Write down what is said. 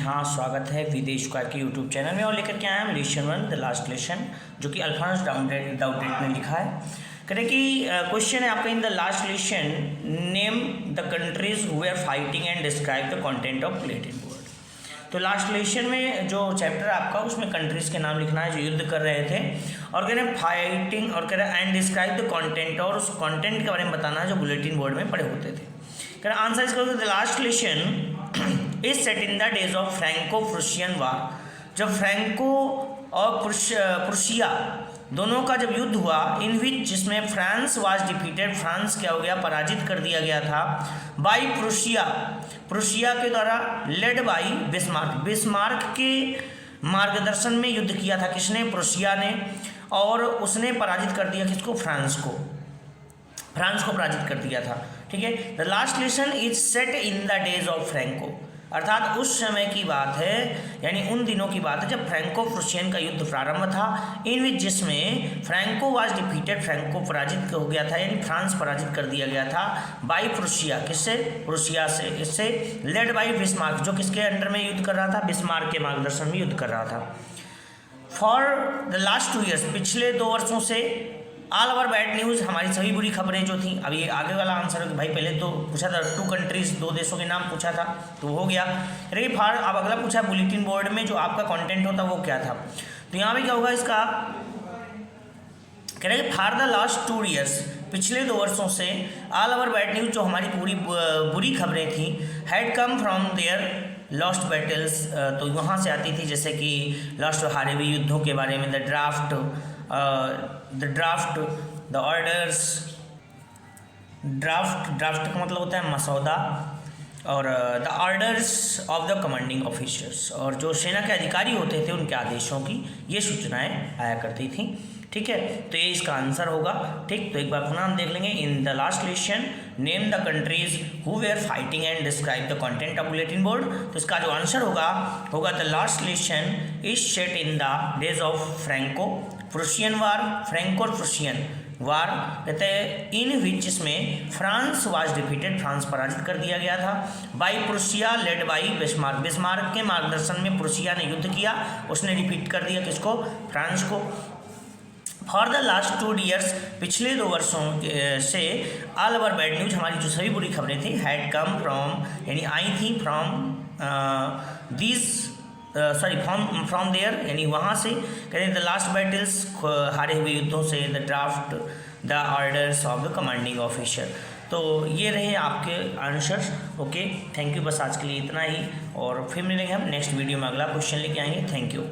हाँ, स्वागत है विदेश स्क्वायर के यूट्यूब चैनल में और लेकर के आए हम लेसन 1 द लास्ट लेसन जो कि अल्फांस डाउटेट ने लिखा है। करें कि क्वेश्चन है आपका in the last lesson name the countries who are fighting and describe the content of bulletin board. तो लास्ट लेसन में जो चैप्टर है आपका उसमें कंट्रीज के नाम लिखना है जो युद्ध कर रहे थे और कह रहे हैं फाइटिंग और कह रहे हैं एंड डिस्क्राइब द कंटेंट और उस कंटेंट के बारे में बताना है जो बुलेटिन बोर्ड में पढ़े होते थे। कह रहे आंसर इसका the last lesson is set in the days of Franco Prussian war. जब फ्रैंको और प्रुशिया दोनों का जब युद्ध हुआ इन विच जिसमें फ्रांस वाज डिफीटेड, फ्रांस क्या हो गया, पराजित कर दिया गया था बाई प्रुशिया, प्रुशिया के द्वारा, लेड बाई बिस्मार्क, बिस्मार्क के मार्गदर्शन में युद्ध किया था किसने, प्रुशिया ने, और उसने पराजित कर दिया किसको, फ्रांस को, फ्रांस को पराजित कर दिया था। ठीक है, the last lesson is set in the days of Franco, अर्थात उस समय की बात है यानी उन दिनों की बात है जब फ्रैंको प्रुशियन का युद्ध प्रारंभ था इन विच जिसमें फ्रैंको वाज डिफीटेड, फ्रैंको पराजित हो गया था यानी फ्रांस पराजित कर दिया गया था बाई प्रुशिया, किससे, प्रुशिया से, इससे, लेड बाई बिस्मार्क जो किसके अंडर में युद्ध कर रहा था, बिस्मार्क के मार्गदर्शन में युद्ध कर रहा था। फॉर द लास्ट 2 ईयर्स, पिछले 2 वर्षों से ऑल ओवर बैड न्यूज़, हमारी सभी बुरी खबरें जो थी, अभी आगे वाला आंसर है कि भाई पहले तो पूछा था 2 कंट्रीज, 2 देशों के नाम पूछा था तो हो गया। अरे फार अब अगला पूछा बुलेटिन बोर्ड में जो आपका कंटेंट होता वो क्या था, तो यहाँ पे क्या होगा इसका, कह रहे फॉर द लास्ट 2 ईयर्स, पिछले 2 वर्षों से ऑल ओवर बैड न्यूज़ जो हमारी पूरी बुरी खबरें थी had come from there lost battles, तो वहाँ से आती थी जैसे कि लॉस्ट हारे हुए युद्धों के बारे में, the draft, the orders, draft का मतलब होता है मसौदा, और the orders of the commanding officers, और जो सेना के अधिकारी होते थे उनके आदेशों की ये सूचनाएं आया करती थी। ठीक है, तो ये इसका आंसर होगा। ठीक, तो एक बार पुनः हम देख लेंगे इन the last lesson name the countries who where fighting and describe the content of bulletin board. तो इसका जो आंसर होगा the last lesson is set in the days of Franco Prussian war, Franco और प्रुशियन वार कहते हैं इन विच जिसमें France was defeated, France पराजित कर दिया गया था, by Prussia led by Bismarck, Bismarck के मार्गदर्शन में प्रुशिया ने युद्ध किया, उसने डिफीट कर दिया किसको, फ्रांस को। फॉर द लास्ट 2 ईयर्स, पिछले 2 वर्षों से ऑल ओवर बैड न्यूज, हमारी जो सभी बुरी खबरें थी हैड कम फ्रॉम यानी आई थी फ्रॉम दीज फ्रॉम देयर यानी वहाँ से, कहते हैं द लास्ट बैटल्स हारे हुए युद्धों से, the draft, the orders of the commanding officer. तो ये रहे आपके आंसर्स। ओके, थैंक यू, बस आज के लिए इतना ही और फिर मिलेंगे हम नेक्स्ट वीडियो में, अगला क्वेश्चन लेके आएंगे। Thank you.